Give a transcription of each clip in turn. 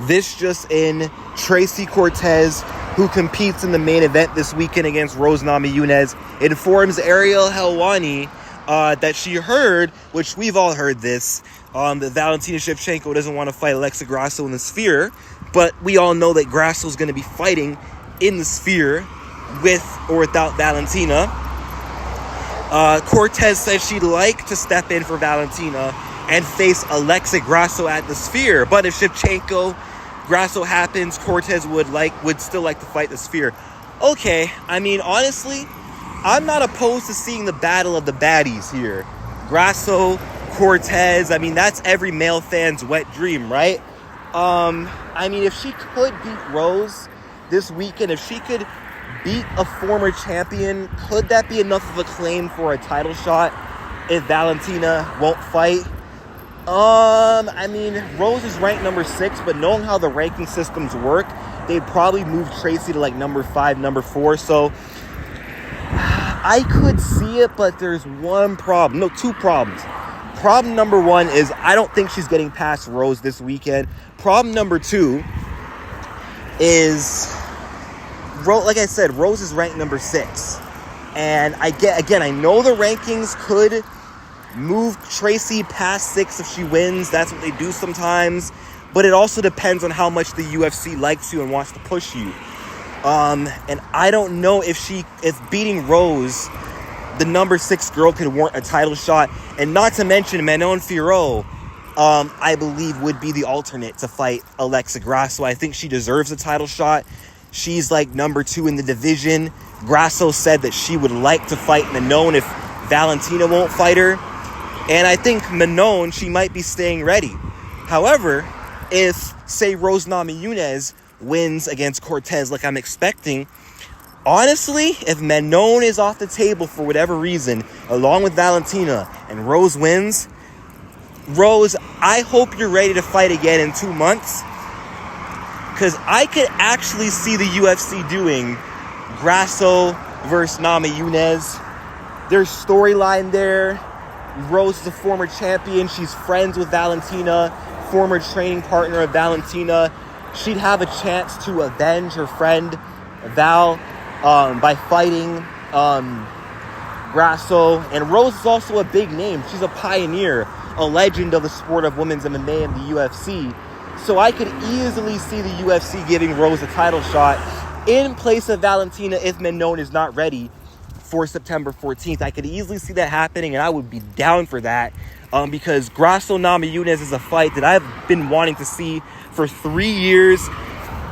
This just in, Tracy Cortez, who competes in the main event this weekend against Rose Namajunas, informs Ariel Helwani that she heard, which we've all heard this, that Valentina Shevchenko doesn't want to fight Alexa Grasso in the Sphere, but we all know that Grasso is going to be fighting in the Sphere with or without Valentina. Cortez says she'd like to step in for Valentina and face Alexa Grasso at the Sphere, but if Shevchenko Grasso happens, Cortez would still like to fight the Sphere. Okay, I mean, honestly, I'm not opposed to seeing the battle of the baddies here. Grasso, Cortez, I mean, that's every male fan's wet dream, right? I mean, if she could beat Rose this weekend, if she could beat a former champion, could that be enough of a claim for a title shot if Valentina won't fight? I mean, Rose is ranked number 6, but knowing how the ranking systems work, they'd probably move Tracy to like number 5, number 4. So I could see it, but there's two problems. Problem number 1 is I don't think she's getting past Rose this weekend. Problem number 2 is, like I said, Rose is ranked number 6. And I know the rankings could move Tracy past 6 if she wins. That's what they do sometimes. But it also depends on how much the UFC likes you and wants to push you. And I don't know if beating Rose, the number 6 girl, could warrant a title shot. And not to mention Manon Fiorot, I believe would be the alternate to fight Alexa Grasso. I think she deserves a title shot. She's like number 2 in the division. Grasso said that she would like to fight Manon if Valentina won't fight her. And I think Manon, she might be staying ready. However, if, say, Rose Namajunas wins against Cortez like I'm expecting, honestly, if Manon is off the table for whatever reason, along with Valentina, and Rose wins, Rose, I hope you're ready to fight again in 2 months. Because I could actually see the UFC doing Grasso versus Namajunas. There's storyline there. Rose is a former champion. She's friends with Valentina, former training partner of Valentina. She'd have a chance to avenge her friend Val by fighting Grasso. And Rose is also a big name. She's a pioneer, a legend of the sport of women's MMA and the UFC. So I could easily see the UFC giving Rose a title shot in place of Valentina if Manon is not ready for September 14th. I could easily see that happening, and I would be down for that because Grasso Namajunas is a fight that I've been wanting to see for 3 years.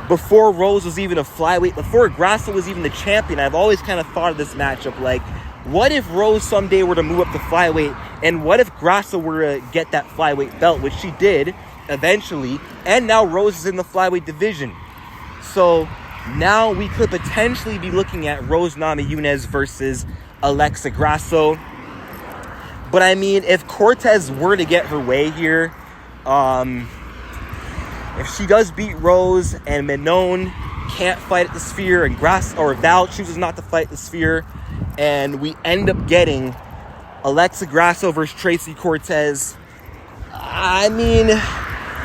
Before Rose was even a flyweight, before Grasso was even the champion, I've always kind of thought of this matchup like, what if Rose someday were to move up to flyweight, and what if Grasso were to get that flyweight belt, which she did eventually, and now Rose is in the flyweight division. So now we could potentially be looking at Rose Namajunas versus Alexa Grasso. But I mean, if Cortez were to get her way here, if she does beat Rose and Manon can't fight at the Sphere and Grasso or Val chooses not to fight the Sphere, and we end up getting Alexa Grasso versus Tracy Cortez, I mean,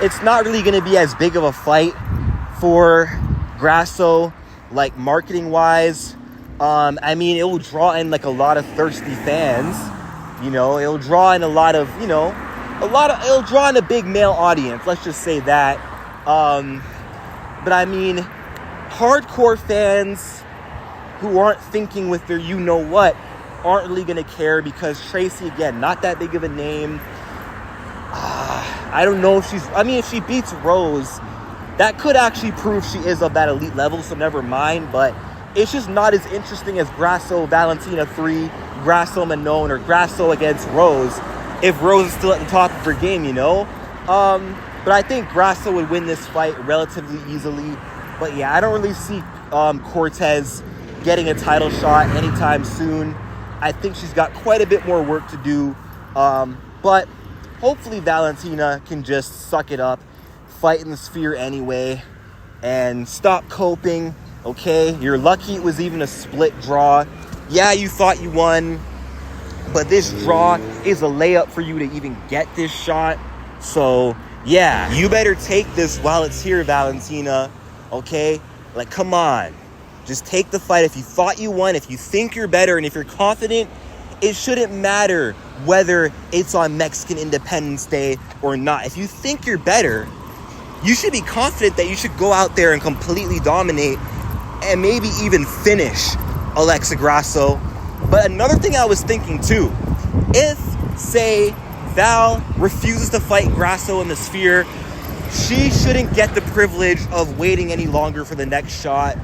it's not really going to be as big of a fight for Grasso, like marketing-wise. I mean, it will draw in like a lot of thirsty fans. You know, it'll draw in it'll draw in a big male audience. Let's just say that. But I mean, hardcore fans who aren't thinking with their you-know-what aren't really going to care because Tracy, again, not that big of a name. I don't know if if she beats Rose, that could actually prove she is of that elite level, so never mind. But it's just not as interesting as Grasso Valentina 3, Grasso Manon, or Grasso against Rose if Rose is still at the top of her game, you know? But I think Grasso would win this fight relatively easily. But yeah, I don't really see Cortez getting a title shot anytime soon. I think she's got quite a bit more work to do. But hopefully Valentina can just suck it up, fight in the Sphere anyway, and stop coping, okay? You're lucky it was even a split draw. Yeah, you thought you won, but this draw is a layup for you to even get this shot. So Yeah, you better take this while it's here, Valentina, okay? Like, come on. Just take the fight. If you thought you won, if you think you're better, and if you're confident, it shouldn't matter whether it's on Mexican Independence Day or not. If you think you're better, you should be confident that you should go out there and completely dominate and maybe even finish Alexa Grasso. But another thing I was thinking too, if, say, Val refuses to fight Grasso in the Sphere, she shouldn't get the privilege of waiting any longer for the next shot.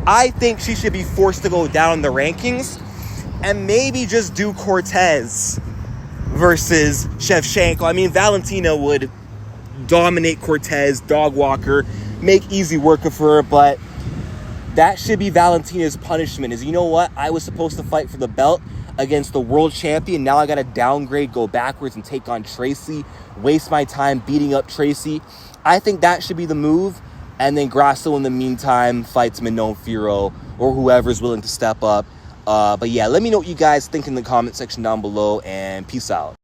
I think she should be forced to go down the rankings and maybe just do Cortez versus Shevchenko. I mean, Valentina would dominate Cortez, dog walker, make easy work of her, but that should be Valentina's punishment. Is, you know what? I was supposed to fight for the belt against the world champion. Now I got to downgrade, go backwards, and take on Tracy, waste my time beating up Tracy. I think that should be the move. And then Grasso, in the meantime, fights Manon Firo or whoever's willing to step up. But yeah, let me know what you guys think in the comment section down below, and peace out.